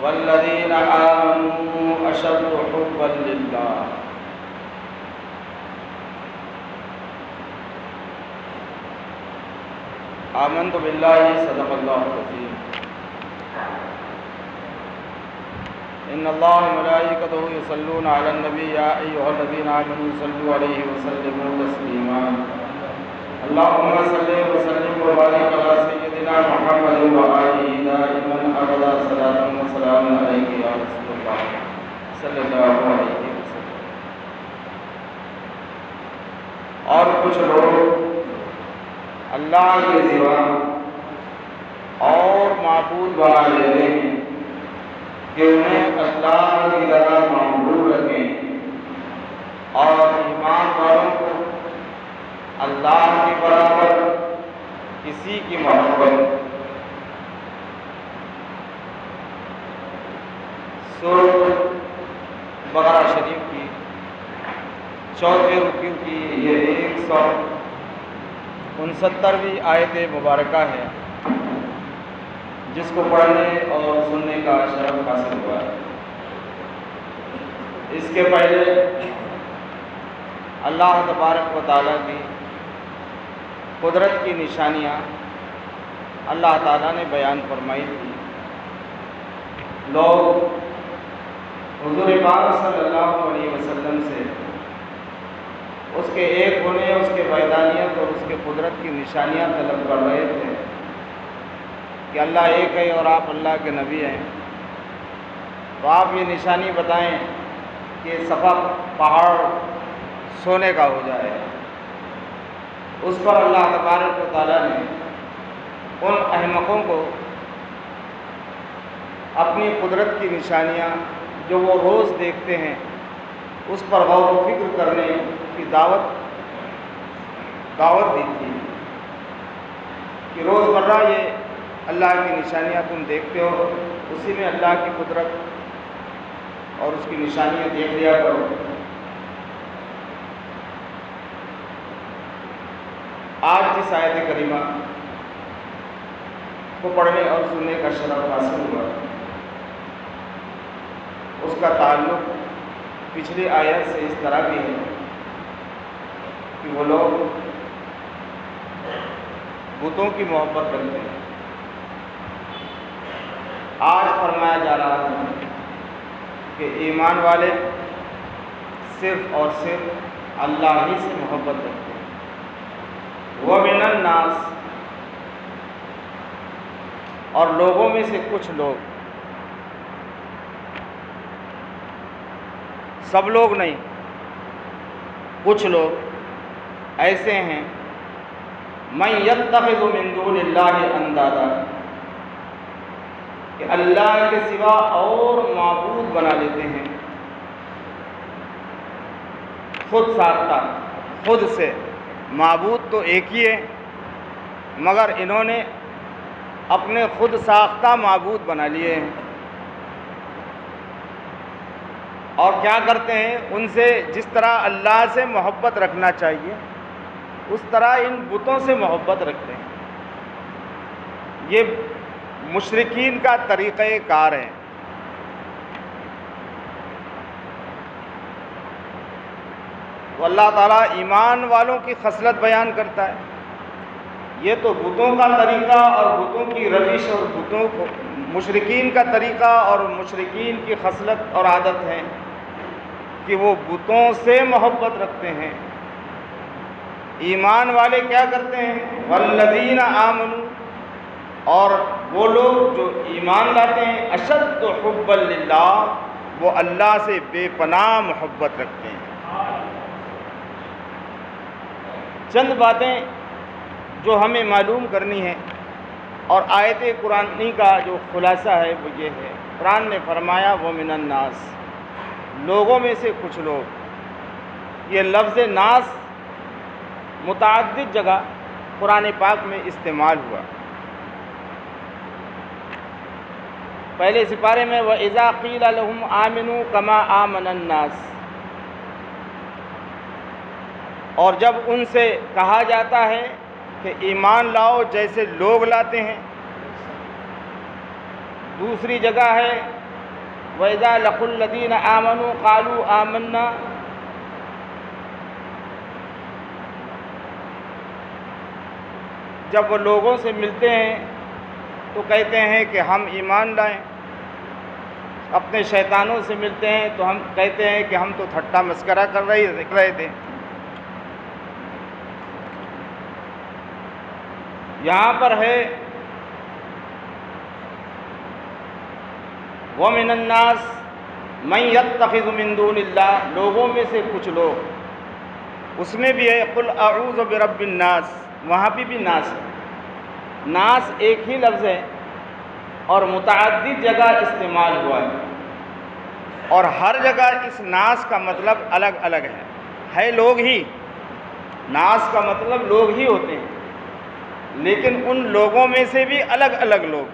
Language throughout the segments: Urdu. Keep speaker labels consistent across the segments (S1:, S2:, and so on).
S1: والذين آمنوا أشد حبا لله آمنت بالله صدق الله العظيم إن الله وملائكته يصلون على النبي يا أيها الذين آمنوا صلوا عليه وسلموا تسليما اللهم صل وسلم وبارك على سيدنا محمد وآله دائما أبدا صلاة وسلام عليك يا رسول الله صلی اللہ علیہ وسلم۔ اور کچھ لوگ اللہ کے سوا اور معبود بنا لیتے ہیں کہ انہیں اللہ کی طرح معبود رکھیں، اور ایمان والوں کو اللہ کے برابر کسی کی محبت۔ سورۃ بقرہ شریف کی 4ویں رکوع کی یہ 169ویں آیت مبارکہ ہے، جس کو پڑھنے اور سننے کا شرف حاصل ہوا ہے۔ اس کے پہلے اللہ تبارک و تعالیٰ کی قدرت کی نشانیاں اللہ تعالیٰ نے بیان فرمائی تھی۔ لوگ حضور پاک صلی اللہ علیہ وسلم سے اس کے ایک ہونے، اس کے وحدانیت اور اس کے قدرت کی نشانیاں طلب کر رہے تھے کہ اللہ ایک ہے اور آپ اللہ کے نبی ہیں، تو آپ یہ نشانی بتائیں کہ صفا پہاڑ سونے کا ہو جائے۔ اس پر اللہ تبارک و تعالیٰ نے ان احمقوں کو اپنی قدرت کی نشانیاں جو وہ روز دیکھتے ہیں اس پر غور و فکر کرنے کی دعوت دی تھی کہ روزمرہ یہ اللہ کی نشانیاں تم دیکھتے ہو، اسی میں اللہ کی قدرت اور اس کی نشانیاں دیکھ لیا کرو۔ آج جس آیت کریمہ کو پڑھنے اور سننے کا شرف حاصل ہوا، اس کا تعلق پچھلی آیت سے اس طرح بھی ہے کہ وہ لوگ بتوں کی محبت کرتے ہیں۔ آج فرمایا جا رہا ہے کہ ایمان والے صرف اور صرف اللہ ہی سے محبت رکھتے ہیں۔ وَمِنَ النَّاسِ، اور لوگوں میں سے کچھ لوگ، سب لوگ نہیں، کچھ لوگ ایسے ہیں مَن يَتَّخِذُ مِن دُونِ اللَّهِ أَندَادًا، کہ اللہ کے سوا اور معبود بنا لیتے ہیں، خود ساختہ، خود سے۔ معبود تو ایک ہی ہے، مگر انہوں نے اپنے خود ساختہ معبود بنا لیے ہیں۔ اور کیا کرتے ہیں؟ ان سے جس طرح اللہ سے محبت رکھنا چاہیے اس طرح ان بتوں سے محبت رکھتے ہیں۔ یہ مشرکین کا طریقہ کار ہے۔ تو اللہ تعالیٰ ایمان والوں کی خصلت بیان کرتا ہے۔ یہ تو بتوں کا طریقہ اور بتوں کی روش اور بتوں کو مشرکین کا طریقہ اور مشرکین کی خصلت اور عادت ہے کہ وہ بتوں سے محبت رکھتے ہیں۔ ایمان والے کیا کرتے ہیں؟ والذین آمنوا، اور وہ لوگ جو ایمان لاتے ہیں، اشد حبا للہ، وہ اللہ سے بے پناہ محبت رکھتے ہیں۔ چند باتیں جو ہمیں معلوم کرنی ہے، اور آیت قرآنی کا جو خلاصہ ہے وہ یہ ہے۔ قرآن نے فرمایا وَمِنَ النَّاسِ، لوگوں میں سے کچھ لوگ۔ یہ لفظ ناس متعدد جگہ قرآن پاک میں استعمال ہوا۔ پہلے سپارے میں وَإِذَا قِيلَ لَهُمْ آمِنُوا كَمَا آمَنَ النَّاسِ، اور جب ان سے کہا جاتا ہے کہ ایمان لاؤ جیسے لوگ لاتے ہیں. دوسری جگہ ہے وَإِذَا لَقُوا الَّذِينَ آمَنُوا قَالُوا آمَنَّا. جب وہ لوگوں سے ملتے ہیں تو کہتے ہیں کہ ہم ایمان لائیں. اپنے شیطانوں سے ملتے ہیں تو ہم کہتے ہیں کہ ہم تو ٹھٹا مسکرہ کر رہے تھے. یہاں پر ہے وَمِنَ النَّاسِ مَن يَتَّخِذُ مِن دُونِ اللَّهِ. لوگوں میں سے کچھ لوگ, اس میں بھی ہے قُلْ أَعُوذُ بِرَبِّ النَّاسِ. وہاں بھی ناس ہے. ناس ایک ہی لفظ ہے اور متعدد جگہ استعمال ہوا ہے, اور ہر جگہ اس ناس کا مطلب الگ الگ ہے لوگ ہی. ناس کا مطلب لوگ ہی ہوتے ہیں, لیکن ان لوگوں میں سے بھی الگ الگ لوگ.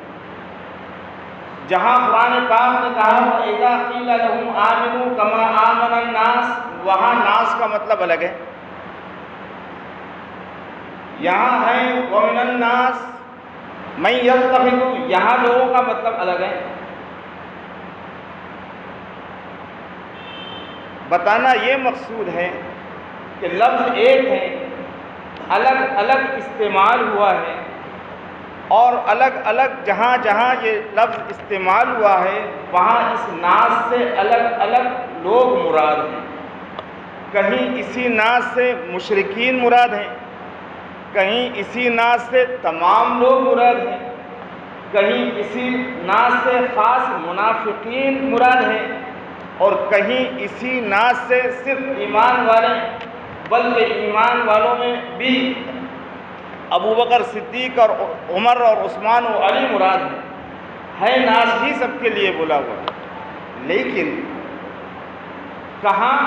S1: جہاں قرآن پاک نے کہا وَإِذَا قِيلَ لَهُمْ آمِنُوا كَمَا آمَنَ النَّاسِ, وہاں ناس کا مطلب الگ ہے. یہاں ہے وَمِنَ النَّاسِ مَن يَتَّخِذُ, یہاں لوگوں کا مطلب الگ ہے. بتانا یہ مقصود ہے کہ لفظ ایک ہے, الگ الگ استعمال ہوا ہے, اور الگ الگ جہاں جہاں یہ لفظ استعمال ہوا ہے وہاں اس ناس سے الگ الگ لوگ مراد ہیں. کہیں اسی ناس سے مشرکین مراد ہیں, کہیں اسی ناس سے تمام لوگ مراد ہیں, کہیں اسی ناس سے خاص منافقین مراد ہیں, اور کہیں اسی ناس سے صرف ایمان والے, بلکہ ایمان والوں میں بھی ابو بکر صدیق اور عمر اور عثمان و علی مراد ہے. ناس ہی سب کے لیے بولا ہوا. لیکن کہاں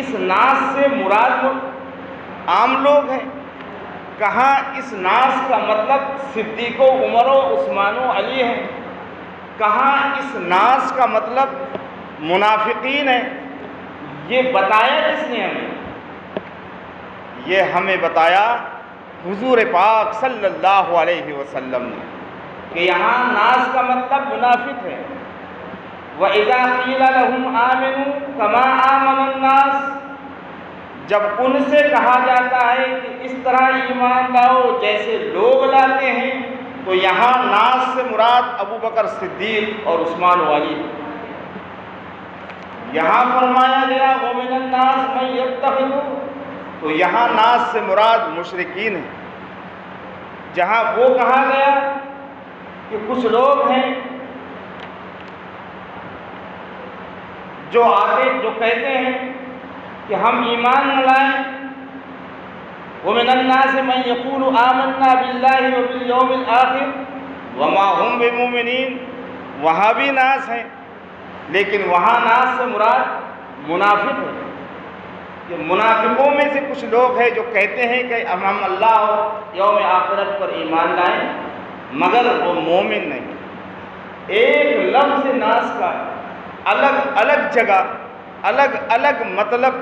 S1: اس ناس سے مراد عام لوگ ہیں, کہاں اس ناس کا مطلب صدیق و عمر و عثمان و علی ہیں, کہاں اس ناس کا مطلب منافقین ہیں. یہ بتایا کس نے ہمیں؟ یہ ہمیں بتایا حضور پاک صلی اللہ علیہ وسلم نے, کہ یہاں ناس کا مطلب منافق ہے. وَإِذَا قِيلَ لَهُمْ آمِنُوا كَمَا آمَنَ النَّاسِ, جب ان سے کہا جاتا ہے کہ اس طرح ایمان لاؤ جیسے لوگ لاتے ہیں, تو یہاں ناس سے مراد ابو بکر صدیق اور عثمان و علی. یہاں فرمایا گیا وَمِنَ النَّاسِ مَن يَتَّخِذُ, تو یہاں ناس سے مراد مشرکین ہیں. جہاں وہ کہا گیا کہ کچھ لوگ ہیں جو کہتے ہیں کہ ہم ایمان نہ لائیں. وَمِنَ النَّاسِ مَن يَقُولُ آمَنَّا بِاللَّهِ وَبِالْيَوْمِ الْآخِرِ وَمَا هُمْ بِمُؤْمِنِينَ. وہاں بھی ناس ہے, لیکن وہاں ناس سے مراد منافق ہے. کہ منافقوں میں سے کچھ لوگ ہیں جو کہتے ہیں کہ ہم اللہ اور یوم آخرت پر ایمان لائیں, مگر وہ مومن نہیں. ایک لفظ ناس کا الگ الگ جگہ الگ الگ مطلب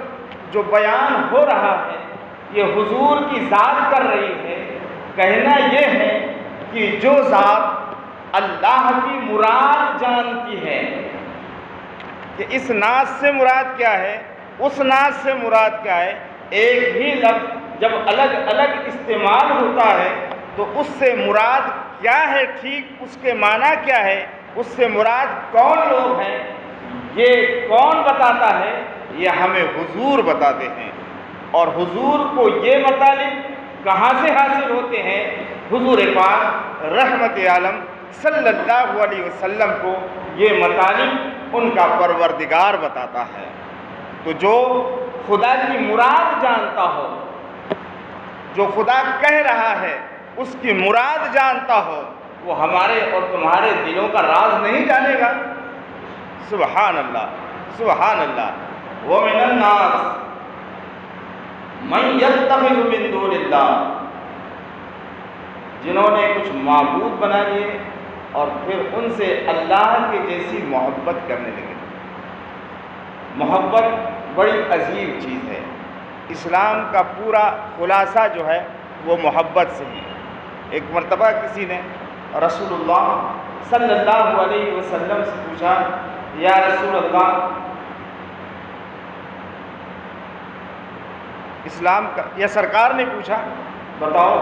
S1: جو بیان ہو رہا ہے, یہ حضور کی ذات کر رہی ہے. کہنا یہ ہے کہ جو ذات اللہ کی مراد جانتی ہے کہ اس ناس سے مراد کیا ہے, اس ناس سے مراد کیا ہے. ایک ہی لفظ جب الگ الگ استعمال ہوتا ہے تو اس سے مراد کیا ہے, ٹھیک اس کے معنی کیا ہے, اس سے مراد کون لوگ ہیں, یہ کون بتاتا ہے؟ یہ ہمیں حضور بتاتے ہیں. اور حضور کو یہ مطالب کہاں سے حاصل ہوتے ہیں؟ حضور پاک رحمت عالم صلی اللہ علیہ وسلم کو یہ مطالب ان کا پروردگار بتاتا ہے. تو جو خدا کی مراد جانتا ہو, جو خدا کہہ رہا ہے اس کی مراد جانتا ہو, وہ ہمارے اور تمہارے دلوں کا راز نہیں جانے گا. سبحان اللہ, سبحان اللہ. وَمِنَ النَّاسِ مَن يَتَّخِذُ مِن دُونِ اللَّهِ, جنہوں نے کچھ معبود بنا لیے اور پھر ان سے اللہ کے جیسی محبت کرنے لگے. محبت بڑی عجیب چیز ہے. اسلام کا پورا خلاصہ جو ہے وہ محبت سے ہے۔ ایک مرتبہ کسی نے رسول اللہ صلی اللہ علیہ وسلم سے پوچھا، یا رسول اللہ، اسلام کا، یا سرکار نے پوچھا بتاؤ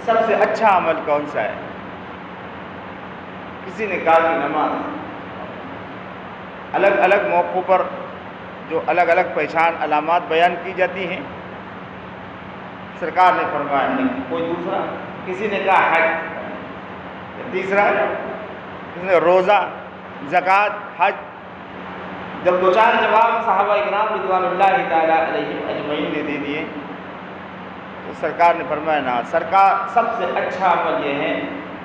S1: سب سے اچھا عمل کون سا ہے؟ کسی نے کہا کہ نماز۔ الگ الگ موقعوں پر جو الگ الگ پہچان علامات بیان کی جاتی ہیں، سرکار نے فرمایا نہیں۔ کوئی دوسرا؟ کسی نے کہا حج، تیسرا کسی نے روزہ، زکوٰۃ، حج۔ جب دو چار جواب صحابہ اکرام رضوان اللہ تعالی علیہم اجمعین نے دے دیے تو سرکار نے فرمایا نا، سرکار سب سے اچھا عمل یہ ہے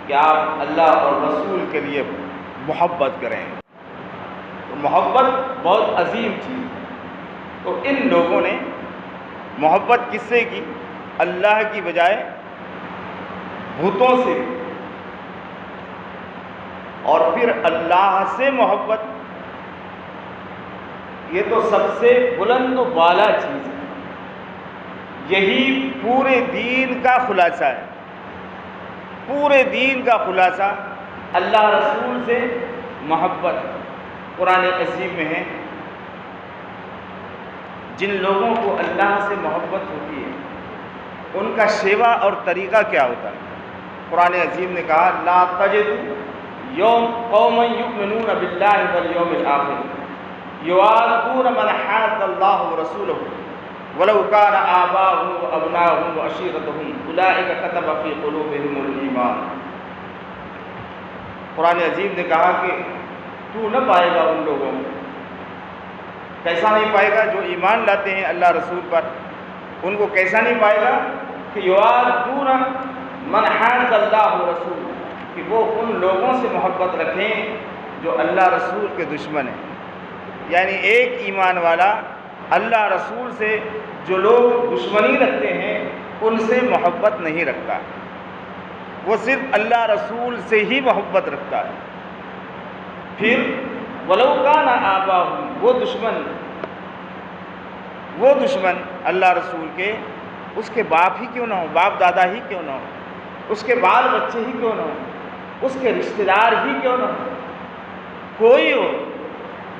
S1: کہ آپ اللہ اور رسول کے لیے محبت کریں۔ تو محبت بہت عظیم چیز ہے۔ تو ان لوگوں نے محبت کس سے کی؟ اللہ کی بجائے بتوں سے، اور پھر اللہ سے محبت، یہ تو سب سے بلند و بالا چیز ہے۔ یہی پورے دین کا خلاصہ ہے۔ پورے دین کا خلاصہ اللہ رسول سے محبت۔ قرآن عظیم میں ہے جن لوگوں کو اللہ سے محبت ہوتی ہے ان کا شیوا اور طریقہ کیا ہوتا ہے۔ قرآن عظیم نے کہا، لا تجد قوما یؤمنون باللہ والیوم الآخر یوادون من حاد اللہ ورسولہ ولو کان آباؤہم وابناؤہم وعشیرتہم اولئک کتب فی قلوبہم الایمان۔ قرآن عظیم نے کہا کہ تو نہ پائے گا ان لوگوں کو، کیسا نہیں پائے گا جو ایمان لاتے ہیں اللہ رسول پر، ان کو کیسا نہیں پائے گا کہ یوادون من حاد اللہ ورسولہ، کہ وہ ان لوگوں سے محبت رکھیں جو اللہ رسول کے دشمن ہیں۔ یعنی ایک ایمان والا اللہ رسول سے جو لوگ دشمنی رکھتے ہیں ان سے محبت نہیں رکھتا، وہ صرف اللہ رسول سے ہی محبت رکھتا ہے۔ پھر ولو کان آباؤہم، وہ دشمن اللہ رسول کے، اس کے باپ ہی کیوں نہ ہو، باپ دادا ہی کیوں نہ ہو، اس کے بال بچے ہی کیوں نہ ہو، اس کے رشتہ دار ہی کیوں نہ ہو، کوئی ہو،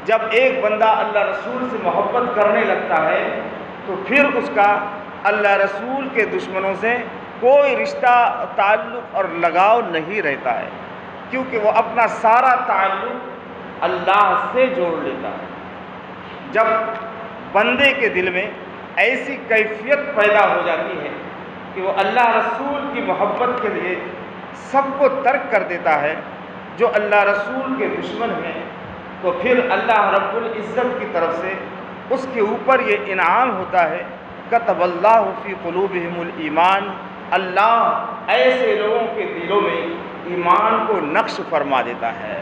S1: جب ایک بندہ اللہ رسول سے محبت کرنے لگتا ہے تو پھر اس کا اللہ رسول کے دشمنوں سے کوئی رشتہ، تعلق اور لگاؤ نہیں رہتا ہے، کیونکہ وہ اپنا سارا تعلق اللہ سے جوڑ لیتا ہے۔ جب بندے کے دل میں ایسی کیفیت پیدا ہو جاتی ہے کہ وہ اللہ رسول کی محبت کے لیے سب کو ترک کر دیتا ہے جو اللہ رسول کے دشمن ہیں، تو پھر اللہ رب العزت کی طرف سے اس کے اوپر یہ انعام ہوتا ہے، کتب اللہ فی قلوبہم الایمان، اللہ ایسے لوگوں کے دلوں میں ایمان کو نقش فرما دیتا ہے۔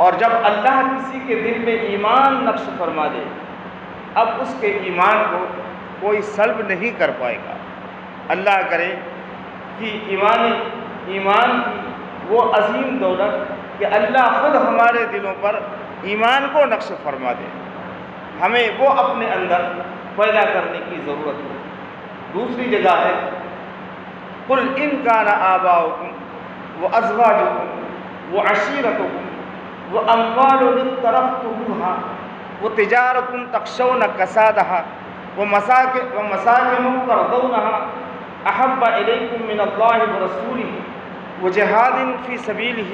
S1: اور جب اللہ کسی کے دل میں ایمان نقش فرما دے، اب اس کے ایمان کو کوئی سلب نہیں کر پائے گا۔ اللہ کرے کہ ایمان کی وہ عظیم دولت کہ اللہ خود ہمارے دلوں پر ایمان کو نقش فرما دے، ہمیں وہ اپنے اندر پیدا کرنے کی ضرورت ہے۔ دوسری جگہ ہے، قل ان کان آباؤکم وازواجکم وعشیرتکم واموال اقترفتموها وتجارۃ تخشون کسادها ومساکن ترضونها احب الیکم من اللہ ورسولہ وجہاد فی سبیلہ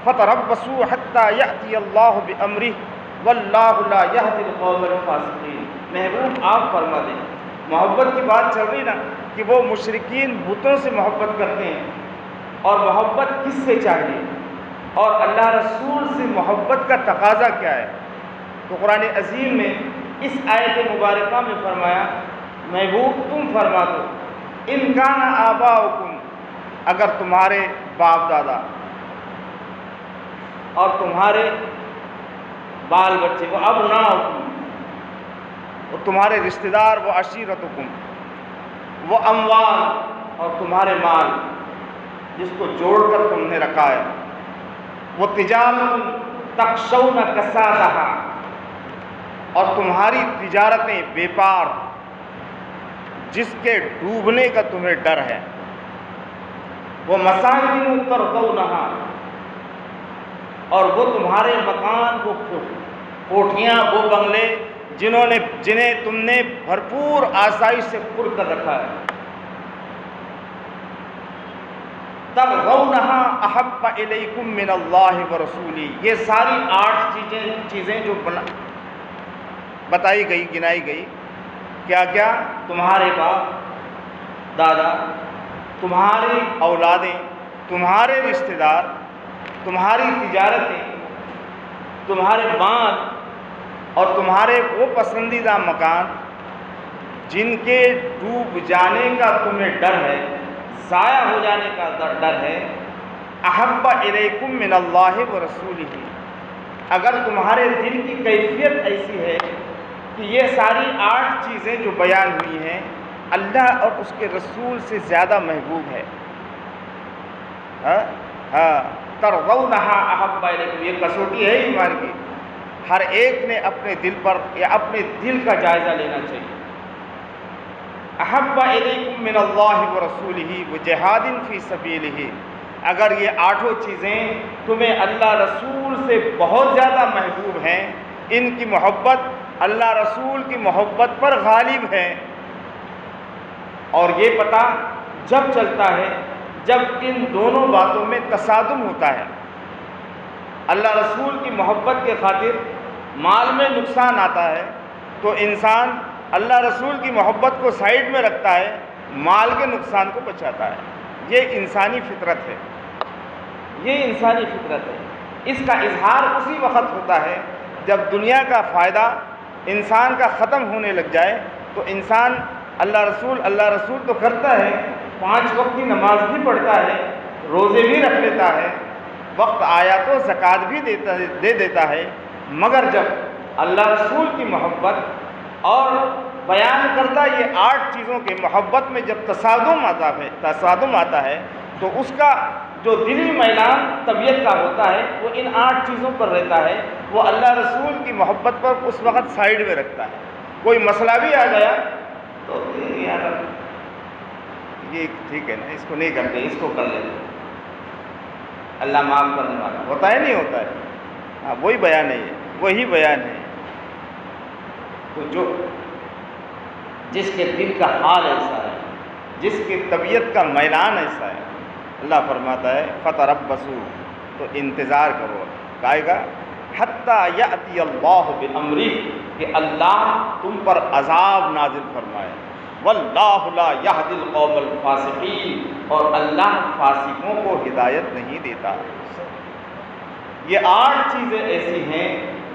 S1: فتربصوا حتی یأتی اللہ بامرہ واللہ لا یہدی القوم الفاسقین۔ محبوب آپ فرما دیں، محبت کی بات چل رہی نا کہ وہ مشرکین بتوں سے محبت کرتے ہیں، اور محبت کس سے چاہیے اور اللہ رسول سے محبت کا تقاضا کیا ہے؟ تو قرآن عظیم میں اس آیت مبارکہ میں فرمایا، محبوب تم فرما دو، ان کان آباؤکم، اگر تمہارے باپ دادا اور تمہارے بال بچے، وہ ابناؤکم، اور تمہارے رشتہ دار، وہ عشیرتکم، وہ اموال، اور تمہارے مال جس کو جوڑ کر تم نے رکھا ہے، وہ تجارت تخشون کسادہا، اور تمہاری تجارتیں بیپار جس کے ڈوبنے کا تمہیں ڈر ہے، وہ مساکن ترضونہا، اور وہ تمہارے مکان، وہ کوٹھیاں، وہ بنگلے جنہیں تم نے بھرپور آسائش سے پر کر رکھا ہے، ترضونہا احب الیکم من اللہ ورسولہ، یہ ساری 8 چیزیں جو بتائی گئی، گنائی گئی، کیا کیا؟ تمہارے باپ دادا، تمہاری اولادیں، تمہارے رشتہ دار، تمہاری تجارتیں، تمہارے مال، اور تمہارے وہ پسندیدہ مکان جن کے ڈوب جانے کا تمہیں ڈر ہے، ضائع ہو جانے کا ڈر ہے، احب الیکم من اللہ ورسولہ، اگر تمہارے دل کی کیفیت ایسی ہے کہ یہ ساری 8 چیزیں جو بیان ہوئی ہیں اللہ اور اس کے رسول سے زیادہ محبوب ہے، ترضونہا احب الیکم، یہ کسوٹی ہے ایمان کی، ہر ایک نے اپنے دل پر یا اپنے دل کا جائزہ لینا چاہیے۔ احب الیکم من اللہ ورسولہ وجہاد فی سبیلہ، اگر یہ 8 چیزیں تمہیں اللہ رسول سے بہت زیادہ محبوب ہیں، ان کی محبت اللہ رسول کی محبت پر غالب ہے، اور یہ پتہ جب چلتا ہے جب ان دونوں باتوں میں تصادم ہوتا ہے، اللہ رسول کی محبت کے خاطر مال میں نقصان آتا ہے تو انسان اللہ رسول کی محبت کو سائیڈ میں رکھتا ہے، مال کے نقصان کو بچاتا ہے۔ یہ انسانی فطرت ہے، یہ انسانی فطرت ہے۔ اس کا اظہار اسی وقت ہوتا ہے جب دنیا کا فائدہ انسان کا ختم ہونے لگ جائے تو انسان اللہ رسول تو کرتا ہے، 5 وقت کی نماز بھی پڑھتا ہے، روزے بھی رکھ لیتا ہے، وقت آیا تو زکوٰۃ بھی دے دیتا ہے، مگر جب اللہ رسول کی محبت اور بیان کردہ یہ 8 چیزوں کے محبت میں جب تصادم آتا ہے تو اس کا جو دلی میلان طبیعت کا ہوتا ہے وہ ان 8 چیزوں پر رہتا ہے، وہ اللہ رسول کی محبت پر اس وقت سائیڈ میں رکھتا ہے۔ کوئی مسئلہ بھی آ گیا تو یار یہ ٹھیک ہے نا، اس کو نہیں کرتے، اس کو کر لیتے، اللہ معاف کرنے والا ہوتا ہے، نہیں ہوتا ہے، ہاں وہی بیان ہے، وہی بیان ہے۔ تو جس کے دل کا حال ایسا ہے، جس کی طبیعت کا میلان ایسا ہے، اللہ فرماتا ہے فتربصوا، تو انتظار کرو، کہے گا حتیٰ یأتی اللہ بامرہ، کہ اللہ تم پر عذاب نازل فرمائے، واللہ لا یہدی القوم الفاسقین، اور اللہ فاسقوں کو ہدایت نہیں دیتا۔ یہ 8 چیزیں ایسی ہیں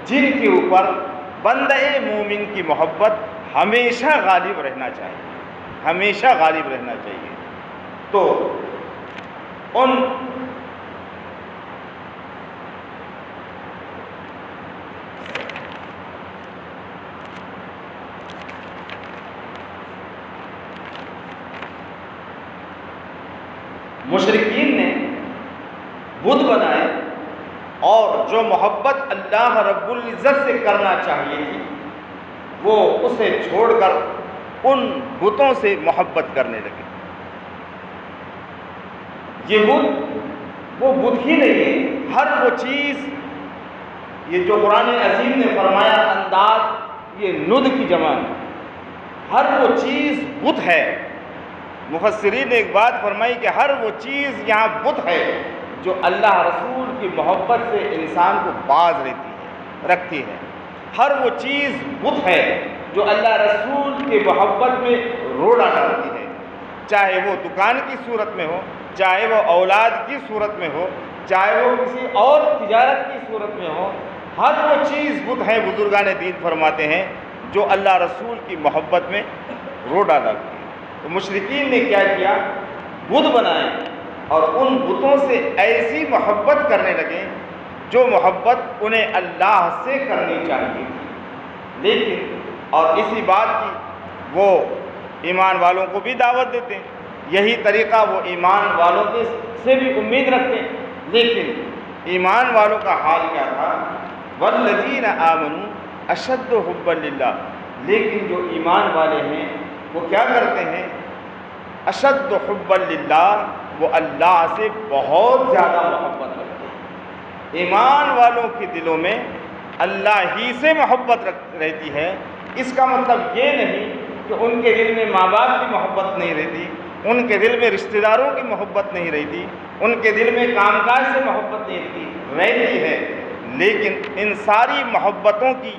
S1: جن کے اوپر بندہ مومن کی محبت ہمیشہ غالب رہنا چاہیے، ہمیشہ غالب رہنا چاہیے۔ تو ان مشرکین نے بت بنائے، اور جو محبت اللہ رب العزت سے کرنا چاہیے تھی وہ اسے چھوڑ کر ان بتوں سے محبت کرنے لگے۔ یہ بت وہ بت ہی نہیں ہے، ہر وہ چیز، یہ جو قرآن عظیم نے فرمایا انداز، یہ ند کی جمع ہے، ہر وہ چیز بت ہے۔ مفسرین نے ایک بات فرمائی کہ ہر وہ چیز یہاں بت ہے جو اللہ رسول کی محبت سے انسان کو باز رکھتی ہے، ہر وہ چیز بت ہے جو اللہ رسول کی محبت میں روڑا ڈالتی ہے، چاہے وہ دکان کی صورت میں ہو، چاہے وہ اولاد کی صورت میں ہو، چاہے وہ کسی اور تجارت کی صورت میں ہو، ہر وہ چیز بت ہے، بزرگان دین فرماتے ہیں، جو اللہ رسول کی محبت میں روڑا ڈالتی ہے۔ تو مشرکین نے کیا کیا؟ بت بنائے، اور ان بتوں سے ایسی محبت کرنے لگے جو محبت انہیں اللہ سے کرنی چاہیے تھی، لیکن اور اسی بات کی وہ ایمان والوں کو بھی دعوت دیتے ہیں، یہی طریقہ وہ ایمان والوں سے بھی امید رکھتے ہیں، لیکن ایمان والوں کا حال کیا تھا؟ والذین آمنوا اشد حبا للہ، لیکن جو ایمان والے ہیں وہ کیا کرتے ہیں؟ اشد حبا للہ، وہ اللہ سے بہت زیادہ محبت رکھتے ہیں۔ ایمان والوں کے دلوں میں اللہ ہی سے محبت رہتی ہے۔ اس کا مطلب یہ نہیں کہ ان کے دل میں ماں باپ کی محبت نہیں رہتی، ان کے دل میں رشتہ داروں کی محبت نہیں رہتی، ان کے دل میں کام کاج سے محبت نہیں رہتی ہے، لیکن ان ساری محبتوں کی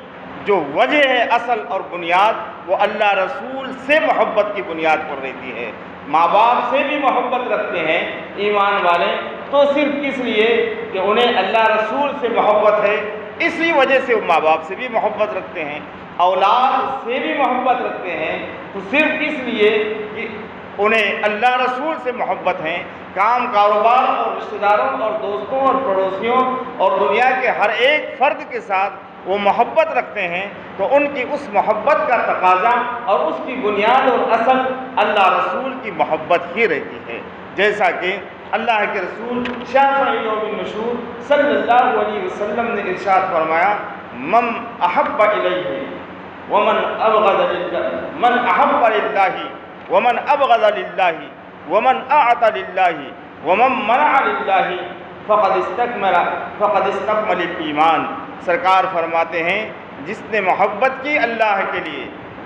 S1: جو وجہ ہے، اصل اور بنیاد، وہ اللہ رسول سے محبت کی بنیاد پر رہتی ہے۔ ماں باپ سے بھی محبت رکھتے ہیں ایمان والے تو صرف اس لیے کہ انہیں اللہ رسول سے محبت ہے، اسی وجہ سے وہ ماں باپ سے بھی محبت رکھتے ہیں۔ اولاد سے بھی محبت رکھتے ہیں تو صرف اس لیے کہ انہیں اللہ رسول سے محبت ہے۔ کام کاروبار اور رشتہ داروں اور دوستوں اور پڑوسیوں اور دنیا کے ہر ایک فرد کے ساتھ وہ محبت رکھتے ہیں، تو ان کی اس محبت کا تقاضا اور اس کی بنیاد اور اصل اللہ رسول کی محبت ہی رہتی ہے۔ جیسا کہ اللہ کے رسول شافع یوم النشور صلی اللہ علیہ وسلم نے ارشاد فرمایا، من احب الیہ ومن ابغض للہ، من احب للہ ومن ابغض للہ ومن اعطى للہ ومن منع للہ فقد استکمل الایمان۔ سرکار فرماتے ہیں، جس نے محبت کی اللہ کے لیے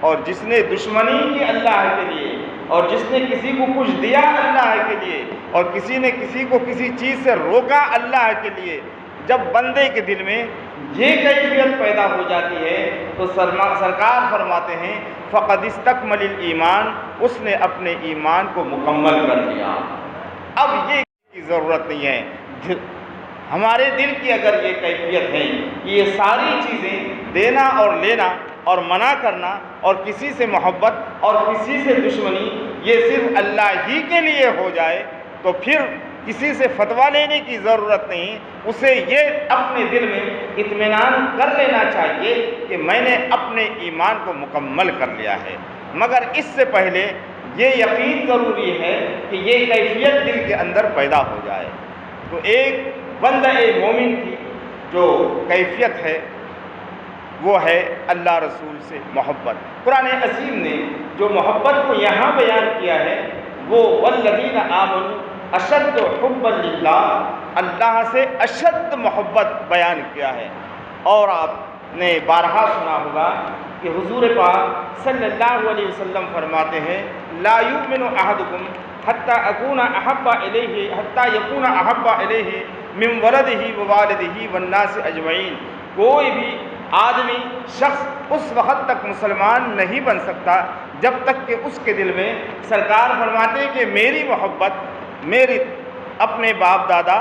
S1: اور جس نے دشمنی کی اللہ کے لیے اور جس نے کسی کو کچھ دیا اللہ کے لیے اور کسی نے کسی کو کسی چیز سے روکا اللہ کے لیے، جب بندے کے دل میں یہ کیفیت پیدا ہو جاتی ہے تو سرکار فرماتے ہیں فقد استکمل الایمان، اس نے اپنے ایمان کو مکمل کر لیا۔ اب یہ کی ضرورت نہیں ہے، ہمارے دل کی اگر یہ کیفیت ہے کہ یہ ساری چیزیں دینا اور لینا اور منع کرنا اور کسی سے محبت اور کسی سے دشمنی یہ صرف اللہ ہی کے لیے ہو جائے، تو پھر کسی سے فتویٰ لینے کی ضرورت نہیں، اسے یہ اپنے دل میں اطمینان کر لینا چاہیے کہ میں نے اپنے ایمان کو مکمل کر لیا ہے۔ مگر اس سے پہلے یہ یقین ضروری ہے کہ یہ کیفیت دل کے اندر پیدا ہو جائے۔ تو ایک بندہ مومن کی جو کیفیت ہے وہ ہے اللہ رسول سے محبت۔ قرآن عظیم نے جو محبت کو یہاں بیان کیا ہے وہ والذین آمنوا اشد حبا للہ، اللہ سے اشد محبت بیان کیا ہے۔ اور آپ نے بارہا سنا ہوگا کہ حضور پاک صلی اللہ علیہ وسلم فرماتے ہیں لا یؤمن احدکم حتی یکون احب الیہ من ولدہ ووالدہ والناس اجمعین۔ کوئی بھی آدمی شخص اس وقت تک مسلمان نہیں بن سکتا جب تک کہ اس کے دل میں سرکار فرماتے ہیں کہ میری محبت میری اپنے باپ دادا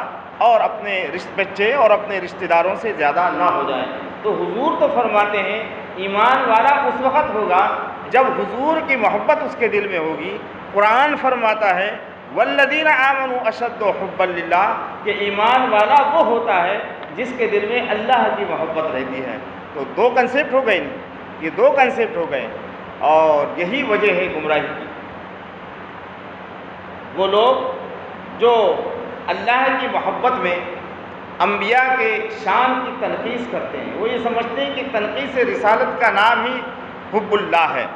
S1: اور اپنے بچے اور اپنے رشتہ داروں سے زیادہ نہ ہو جائے۔ تو حضور تو فرماتے ہیں ایمان والا اس وقت ہوگا جب حضور کی محبت اس کے دل میں ہوگی۔ قرآن فرماتا ہے والذین آمنوا اشد حبا للہ، کہ ایمان والا وہ ہوتا ہے جس کے دل میں اللہ کی محبت رہتی ہے۔ تو دو کنسیپٹ ہو گئے، یہ دو کنسیپٹ ہو گئے، اور یہی وجہ ہے گمراہی کی۔ وہ لوگ جو اللہ کی محبت میں انبیاء کے شان کی تنقیص کرتے ہیں، وہ یہ سمجھتے ہیں کہ تنقیص رسالت کا نام ہی حب اللہ ہے۔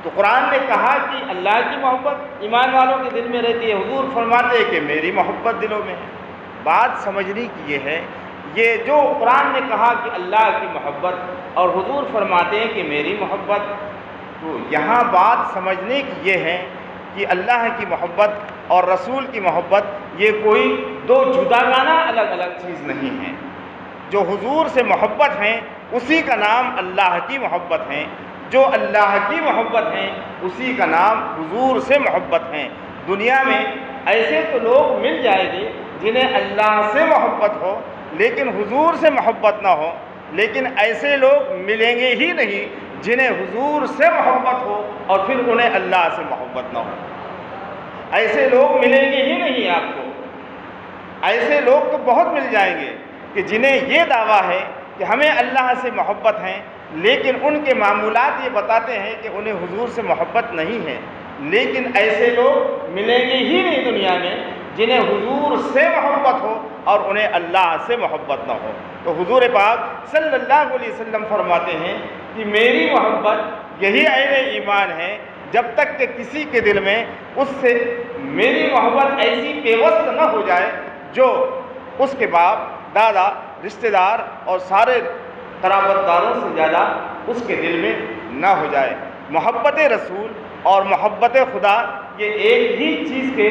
S1: تو قرآن نے کہا کہ اللہ کی محبت ایمان والوں کے دل میں رہتی ہے، حضور فرماتے ہیں کہ میری محبت دلوں میں ہے۔ بات سمجھنے کی یہ ہے، یہ جو قرآن نے کہا کہ اللہ کی محبت اور حضور فرماتے ہیں کہ میری محبت، تو یہاں بات سمجھنے کی یہ ہے کہ اللہ کی محبت اور رسول کی محبت یہ کوئی دو جداگانہ الگ الگ چیز نہیں ہے۔ جو حضور سے محبت ہیں اسی کا نام اللہ کی محبت ہیں، جو اللہ کی محبت ہیں اسی کا نام حضور سے محبت ہیں۔ دنیا میں ایسے تو لوگ مل جائیں گے جنہیں اللہ سے محبت ہو لیکن حضور سے محبت نہ ہو، لیکن ایسے لوگ ملیں گے ہی نہیں جنہیں حضور سے محبت ہو اور پھر انہیں اللہ سے محبت نہ ہو۔ ایسے لوگ ملیں گے ہی نہیں آپ کو۔ ایسے لوگ تو بہت مل جائیں گے کہ جنہیں یہ دعویٰ ہے کہ ہمیں اللہ سے محبت ہے، لیکن ان کے معمولات یہ بتاتے ہیں کہ انہیں حضور سے محبت نہیں ہے۔ لیکن ایسے لوگ ملیں گے ہی نہیں دنیا میں جنہیں حضور سے محبت ہو اور انہیں اللہ سے محبت نہ ہو۔ تو حضور پاک صلی اللہ علیہ وسلم فرماتے ہیں کہ میری محبت یہی عین ایمان ہے، جب تک کہ کسی کے دل میں اس سے میری محبت ایسی پیوست نہ ہو جائے جو اس کے باپ، دادا، رشتہ دار اور سارے قرابت داروں سے زیادہ اس کے دل میں نہ ہو جائے۔ محبت رسول اور محبت خدا یہ ایک ہی چیز کے،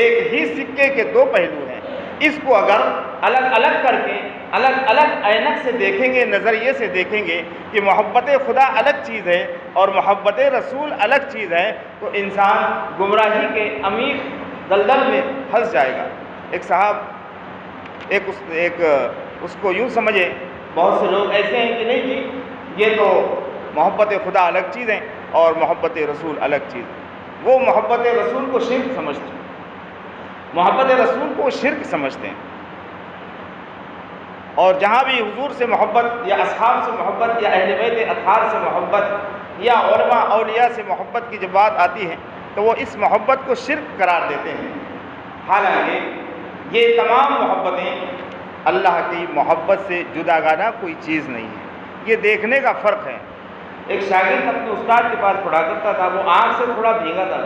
S1: ایک ہی سکے کے دو پہلو ہیں۔ اس کو اگر الگ الگ کر کے الگ الگ عینک سے دیکھیں گے، نظریے سے دیکھیں گے کہ محبت خدا الگ چیز ہے اور محبت رسول الگ چیز ہے، تو انسان گمراہی کے عمیق دلدل میں پھنس جائے گا۔ ایک صاحب اس کو یوں سمجھے، بہت سے لوگ ایسے ہیں کہ نہیں جی یہ تو محبت خدا الگ چیز ہے اور محبت رسول الگ چیز ہے۔ وہ محبت رسول کو شرک سمجھتے ہیں، محبت رسول کو شرک سمجھتے ہیں، اور جہاں بھی حضور سے محبت یا اصحاب سے محبت یا اہل بیت اطہار سے محبت یا علماء اولیاء سے محبت کی جب بات آتی ہے تو وہ اس محبت کو شرک قرار دیتے ہیں۔ حالانکہ یہ تمام محبتیں اللہ کی محبت سے جداگانہ کوئی چیز نہیں ہے، یہ دیکھنے کا فرق ہے۔ ایک شاگرد اپنے استاد کے پاس پڑھا کرتا تھا، وہ آنکھ سے تھوڑا بھیگا تھا،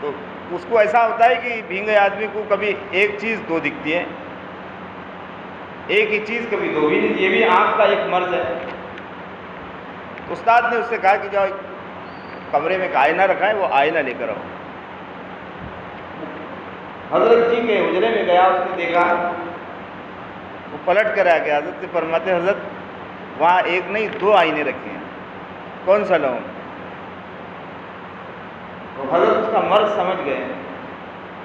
S1: تو اس کو ایسا ہوتا ہے کہ بھینگے آدمی کو کبھی ایک چیز دو دکھتی ہے، ایک ہی چیز کبھی دو بھی نہیں، یہ بھی آنکھ کا ایک مرض ہے۔ استاد نے اس سے کہا کہ جاؤ کمرے میں ایک آئینہ رکھا ہے، وہ آئینہ لے کر آؤ۔ حضرت جی کے حجرے میں گیا، اس نے دیکھا، وہ پلٹ کر آ گیا، حضرت سے فرماتے حضرت وہاں ایک نہیں دو آئینے رکھے ہیں، کون سا لاؤں؟ تو حضرت اس کا مرض سمجھ گئے،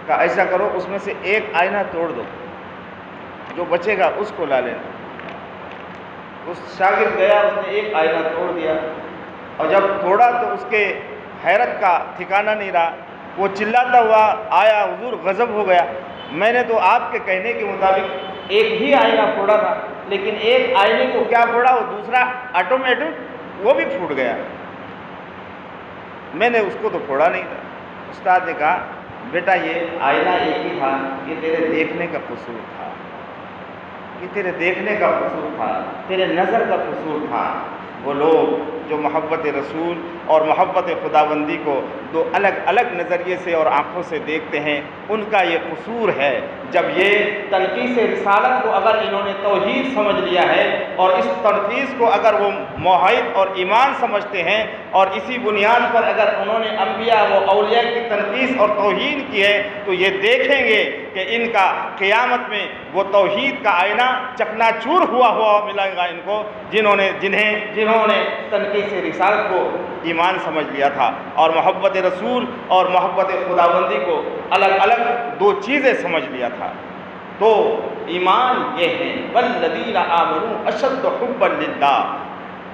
S1: کہا ایسا کرو اس میں سے ایک آئینہ توڑ دو، جو بچے گا اس کو لا لینا۔ اس شاگرد گیا، اس نے ایک آئینہ توڑ دیا، اور جب توڑا تو اس کے حیرت کا ٹھکانہ نہیں رہا، وہ چلاتا ہوا آیا، حضور غضب ہو گیا، میں نے تو آپ کے کہنے کے مطابق ایک ہی آئینہ پھوڑا تھا، لیکن ایک آئینے کو کیا پھوڑا، وہ دوسرا آٹومیٹک وہ بھی پھوٹ گیا، میں نے اس کو تو پھوڑا نہیں تھا۔ استاد نے کہا بیٹا یہ آئینہ ایک ہی تھا، یہ تیرے دیکھنے کا قصور تھا، یہ تیرے دیکھنے کا قصور تھا، تیرے نظر کا قصور تھا۔ وہ لوگ جو محبت رسول اور محبت خداوندی کو دو الگ الگ نظریے سے اور آنکھوں سے دیکھتے ہیں، ان کا یہ قصور ہے۔ جب یہ تلخیص رسالت کو اگر انہوں نے توحید سمجھ لیا ہے اور اس تلخیص کو اگر وہ موحد اور ایمان سمجھتے ہیں اور اسی بنیاد پر اگر انہوں نے انبیاء و اولیاء کی تلخیص اور توہین کی ہے، تو یہ دیکھیں گے کہ ان کا قیامت میں وہ توحید کا آئینہ چکنا چور ہوا ملے گا ان کو، جنہوں نے تنقیص رسالت کو ایمان سمجھ لیا تھا اور محبت رسول اور محبت خداوندی کو الگ الگ دو چیزیں سمجھ لیا تھا۔ تو ایمان یہ ہے والذین آمنوا اشد حبا للہ،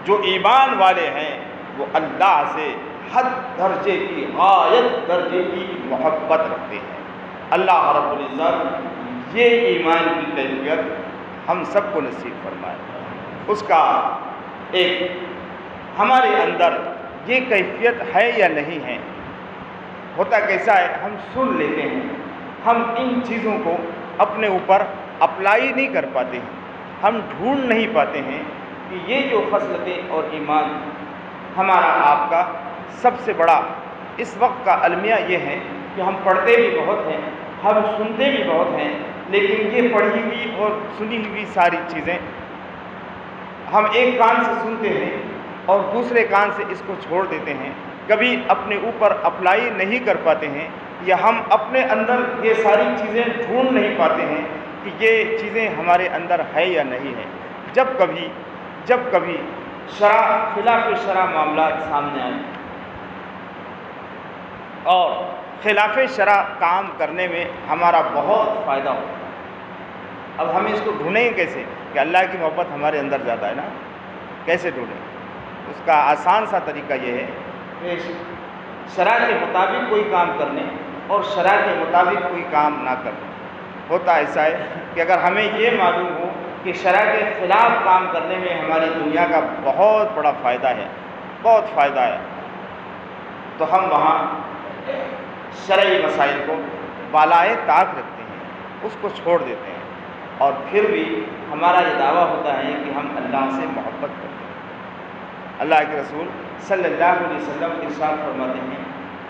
S1: جو ایمان والے ہیں وہ اللہ سے حد درجے کی، غایت درجے کی محبت رکھتے ہیں۔ اللہ رب العزت یہ ایمان کی کیفیت ہم سب کو نصیب فرمائے، اس کا ایک ہمارے اندر یہ کیفیت ہے یا نہیں ہے۔ ہوتا کیسا ہے، ہم سن لیتے ہیں، ہم ان چیزوں کو اپنے اوپر اپلائی نہیں کر پاتے ہیں، ہم ڈھونڈ نہیں پاتے ہیں کہ یہ جو خصلتیں اور ایمان ہمارا آپ کا سب سے بڑا اس وقت کا المیہ یہ ہے کہ ہم پڑھتے بھی بہت ہیں، ہم سنتے بھی بہت ہیں، لیکن یہ پڑھی ہوئی اور سنی ہوئی ساری چیزیں ہم ایک کان سے سنتے ہیں اور دوسرے کان سے اس کو چھوڑ دیتے ہیں، کبھی اپنے اوپر اپلائی نہیں کر پاتے ہیں، یا ہم اپنے اندر یہ ساری چیزیں ڈھونڈ نہیں پاتے ہیں کہ یہ چیزیں ہمارے اندر ہے یا نہیں ہے۔ جب کبھی خلاف شرع معاملات سامنے آئے اور خلاف شرع کام کرنے میں ہمارا بہت فائدہ ہوتا ہے، اب ہم اس کو ڈھونڈیں کیسے کہ اللہ کی محبت ہمارے اندر زیادہ ہے نا، کیسے ڈھونڈیں؟ اس کا آسان سا طریقہ یہ ہے کہ شرع کے مطابق کوئی کام کرنے اور شرع کے مطابق کوئی کام نہ کرنے۔ ہوتا ایسا ہے کہ اگر ہمیں یہ معلوم ہو کہ شرع کے خلاف کام کرنے میں ہماری دنیا کا بہت بڑا فائدہ ہے، بہت فائدہ ہے، تو ہم وہاں شرعی مسائل کو بالائے طاق رکھتے ہیں اس کو چھوڑ دیتے ہیں، اور پھر بھی ہمارا یہ دعویٰ ہوتا ہے کہ ہم اللہ سے محبت کرتے ہیں۔ اللہ کے رسول صلی اللہ علیہ وسلم ارشاد فرماتے ہیں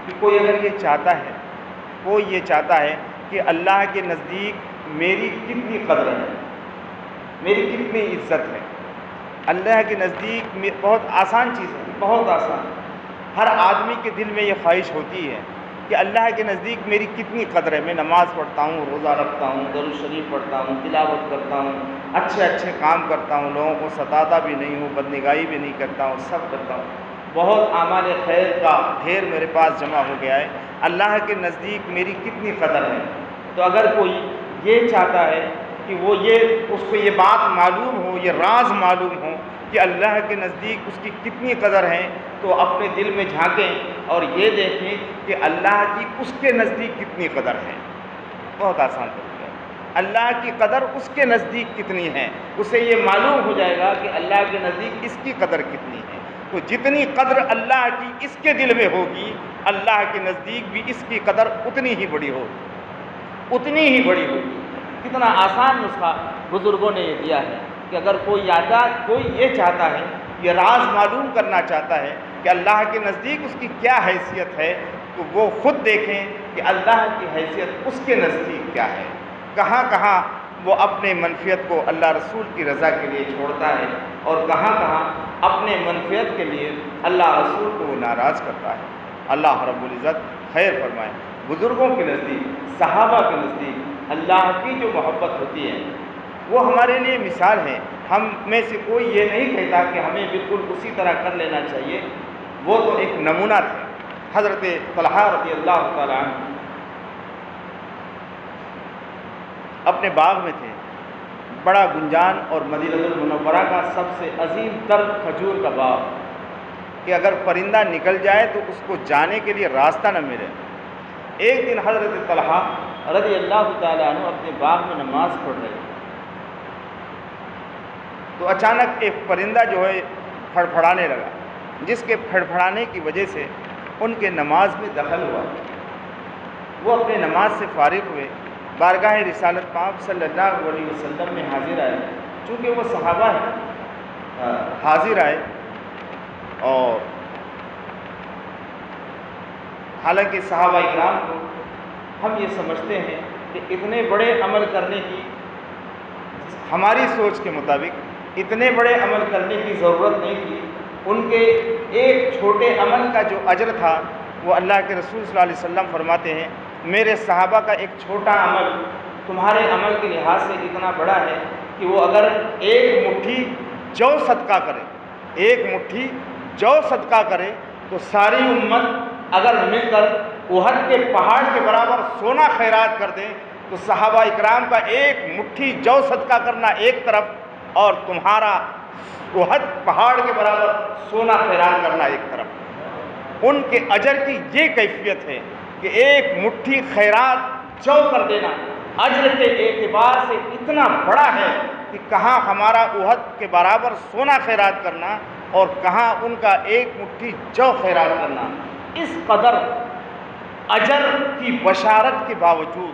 S1: کہ کوئی اگر یہ چاہتا ہے، کوئی یہ چاہتا ہے کہ اللہ کے نزدیک میری کتنی قدر ہے، میری کتنی عزت ہے، اللہ کے نزدیک بہت آسان چیز ہے، بہت آسان۔ ہر آدمی کے دل میں یہ خواہش ہوتی ہے کہ اللہ کے نزدیک میری کتنی قدر ہے، میں نماز پڑھتا ہوں، روزہ رکھتا ہوں، درود شریف پڑھتا ہوں، تلاوت کرتا ہوں، اچھے اچھے کام کرتا ہوں، لوگوں کو ستاتا بھی نہیں ہوں، بدنگاہی بھی نہیں کرتا ہوں، سب کرتا ہوں، بہت اعمال خیر کا ڈھیر میرے پاس جمع ہو گیا ہے، اللہ کے نزدیک میری کتنی قدر ہے۔ تو اگر کوئی یہ چاہتا ہے کہ وہ اس کو یہ بات معلوم ہو، یہ راز معلوم ہو کہ اللہ کے نزدیک اس کی کتنی قدر ہے، تو اپنے دل میں جھانکیں اور یہ دیکھیں کہ اللہ کی اس کے نزدیک کتنی قدر ہے۔ بہت آسان طریقہ ہے، اللہ کی قدر اس کے نزدیک کتنی ہے، اسے یہ معلوم ہو جائے گا کہ اللہ کے نزدیک اس کی قدر کتنی ہے۔ تو جتنی قدر اللہ کی اس کے دل میں ہوگی، اللہ کے نزدیک بھی اس کی قدر اتنی ہی بڑی ہوگی، اتنی ہی بڑی ہوگی۔ کتنا آسان نسخہ بزرگوں نے یہ دیا ہے کہ اگر کوئی یہ چاہتا ہے، یہ راز معلوم کرنا چاہتا ہے کہ اللہ کے نزدیک اس کی کیا حیثیت ہے، تو وہ خود دیکھیں کہ اللہ کی حیثیت اس کے نزدیک کیا ہے، کہاں کہاں وہ اپنے منفیت کو اللہ رسول کی رضا کے لیے چھوڑتا ہے، اور کہاں کہاں اپنے منفیت کے لیے اللہ رسول کو وہ ناراض کرتا ہے۔ اللہ رب العزت خیر فرمائے۔ بزرگوں کے نزدیک، صحابہ کے نزدیک اللہ کی جو محبت ہوتی ہے وہ ہمارے لیے مثال ہے۔ ہم میں سے کوئی یہ نہیں کہتا کہ ہمیں بالکل اسی طرح کر لینا چاہیے، وہ تو ایک نمونہ تھے۔ حضرت طلحہ رضی اللہ تعالیٰ عنہ اپنے باغ میں تھے، بڑا گنجان اور مدینہ المنورہ کا سب سے عظیم تر کھجور کا باغ، کہ اگر پرندہ نکل جائے تو اس کو جانے کے لیے راستہ نہ ملے۔ ایک دن حضرت طلحہ رضی اللہ تعالیٰ عنہ اپنے باغ میں نماز پڑھ رہے تھے، تو اچانک ایک پرندہ جو ہے پھڑپھڑانے لگا، جس کے پھڑپھڑانے کی وجہ سے ان کے نماز میں دخل ہوا۔ وہ اپنے نماز سے فارغ ہوئے، بارگاہ رسالت پاک صلی اللہ علیہ وسلم میں حاضر آئے، چونکہ وہ صحابہ ہیں، حاضر آئے، اور حالانکہ صحابہ اکرام کو ہم یہ سمجھتے ہیں کہ اتنے بڑے عمل کرنے کی، ہماری سوچ کے مطابق اتنے بڑے عمل کرنے کی ضرورت نہیں تھی۔ ان کے ایک چھوٹے عمل کا جو اجر تھا، وہ اللہ کے رسول صلی اللہ علیہ وسلم فرماتے ہیں میرے صحابہ کا ایک چھوٹا عمل تمہارے عمل کے لحاظ سے اتنا بڑا ہے کہ وہ اگر ایک مٹھی جو صدقہ کرے، ایک مٹھی جو صدقہ کرے، تو ساری امت اگر مل کر احد کے پہاڑ کے برابر سونا خیرات کر دیں، تو صحابہ اکرام کا ایک مٹھی جو صدقہ کرنا ایک طرف، اور تمہارا احد پہاڑ کے برابر سونا خیرات کرنا ایک طرف۔ ان کے اجر کی یہ کیفیت ہے کہ ایک مٹھی خیرات جو کر دینا اجر کے اعتبار سے اتنا بڑا ہے کہ کہاں ہمارا احد کے برابر سونا خیرات کرنا اور کہاں ان کا ایک مٹھی جو خیرات کرنا۔ اس قدر اجر کی بشارت کے باوجود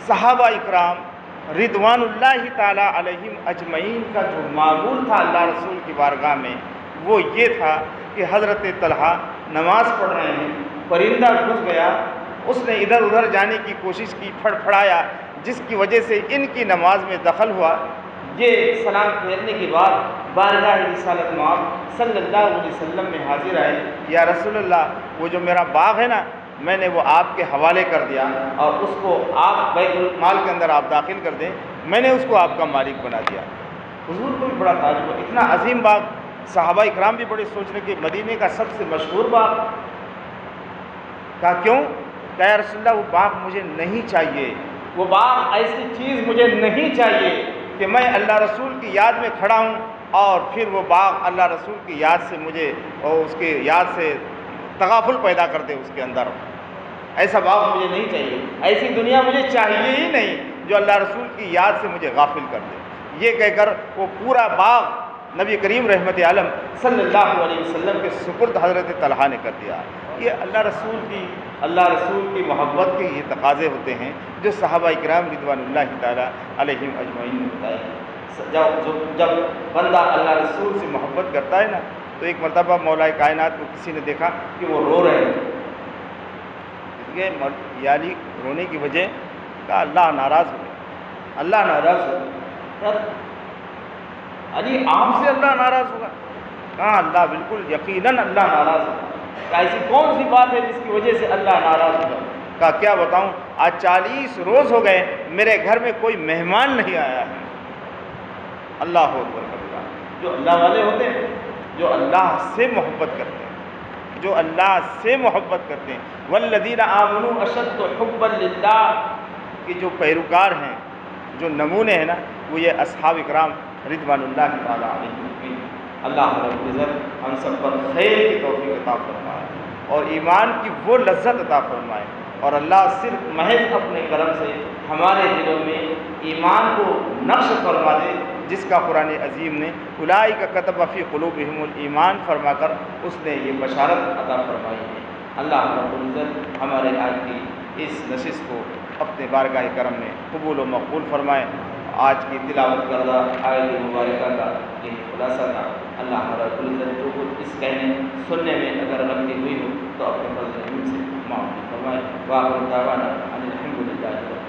S1: صحابہ اکرام رضوان اللہ تعالیٰ علیہم اجمعین کا جو معمول تھا اللہ رسول کی بارگاہ میں، وہ یہ تھا کہ حضرت طلحہ نماز پڑھ رہے ہیں، پرندہ گھس گیا، اس نے ادھر ادھر جانے کی کوشش کی، پھڑپھڑایا، جس کی وجہ سے ان کی نماز میں دخل ہوا۔ یہ سلام پھیرنے کے بعد بارگاہ رسالت مآب صلی اللہ علیہ وسلم میں حاضر آئے، یا رسول اللہ، وہ جو میرا باغ ہے نا، میں نے وہ آپ کے حوالے کر دیا، اور اس کو آپ بیت المال کے اندر آپ داخل کر دیں، میں نے اس کو آپ کا مالک بنا دیا۔ حضور کو بھی بڑا تعجب ہوا، اتنا عظیم باغ، صحابہ اکرام بھی بڑے سوچ رہے کہ مدینے کا سب سے مشہور باغ، کہا کیوں؟ کہا یا رسول اللہ، وہ باغ مجھے نہیں چاہیے، وہ باغ ایسی چیز مجھے نہیں چاہیے کہ میں اللہ رسول کی یاد میں کھڑا ہوں اور پھر وہ باغ اللہ رسول کی یاد سے مجھے، اور اس کی یاد سے تغافل پیدا کر دے اس کے اندر۔ ایسا باغ مجھے نہیں چاہیے، ایسی دنیا مجھے چاہیے ہی نہیں جو اللہ رسول کی یاد سے مجھے غافل کر دے۔ یہ کہہ کر وہ پورا باغ نبی کریم رحمت عالم صلی اللہ علیہ وسلم کے سپرد حضرت طلحہ نے کر دیا۔ یہ اللہ رسول کی محبت کے یہ تقاضے ہوتے ہیں جو صحابہ اکرام رضوان اللہ تعالیٰ علیہم اجمعین نے بتائے۔ جب بندہ اللہ رسول سے محبت کرتا ہے نا، تو ایک مرتبہ مولا کائنات کو کسی نے دیکھا کہ وہ رو رہے ہیں، یعنی رونے کی وجہ کا اللہ ناراض ہو گیا، اللہ ناراض ہو گیا، علی آپ سے اللہ ناراض ہوگا؟ کہاں اللہ بالکل یقیناً اللہ ناراض ہوگا۔ کہ ایسی کون سی بات ہے جس کی وجہ سے اللہ ناراض ہوگا؟ کہا کیا بتاؤں، آج 40 روز ہو گئے میرے گھر میں کوئی مہمان نہیں آیا ہے۔ اللہ اکبر کبیرہ۔ جو اللہ والے ہوتے ہیں، جو اللہ سے محبت کرتے ہیں، جو اللہ سے محبت کرتے ہیں، والذین آمنوا اشد حبا للہ کے جو پیروکار ہیں، جو نمونے ہیں نا، وہ یہ اصحاب اکرام رضوان اللہ تعالیٰ علیہم۔ اللہ رب العزت ہم سب پر خیر کی توفیق عطا فرمائے اور ایمان کی وہ لذت عطا فرمائے، اور اللہ صرف محض اپنے کرم سے ہمارے دلوں میں ایمان کو نقش فرما دے، جس کا قرآن عظیم نے اولئک کتب فی قلوبہم الایمان فرما کر اس نے یہ بشارت عطا فرمائی ہے۔ اللہ رب العزت ہمارے آج کی اس نشست کو اپنے بارگاہ کرم میں قبول و مقبول فرمائے۔ آج کی تلاوت کردہ آیت مبارکہ کا یہ خلاصہ تھا۔ اللہ رب العزت جو کچھ اس کہنے سننے میں اگر غلطی ہوئی ہو تو اپنے فضل سے معاف فرمائے۔ وآخر دعوانا ان الحمد للہ۔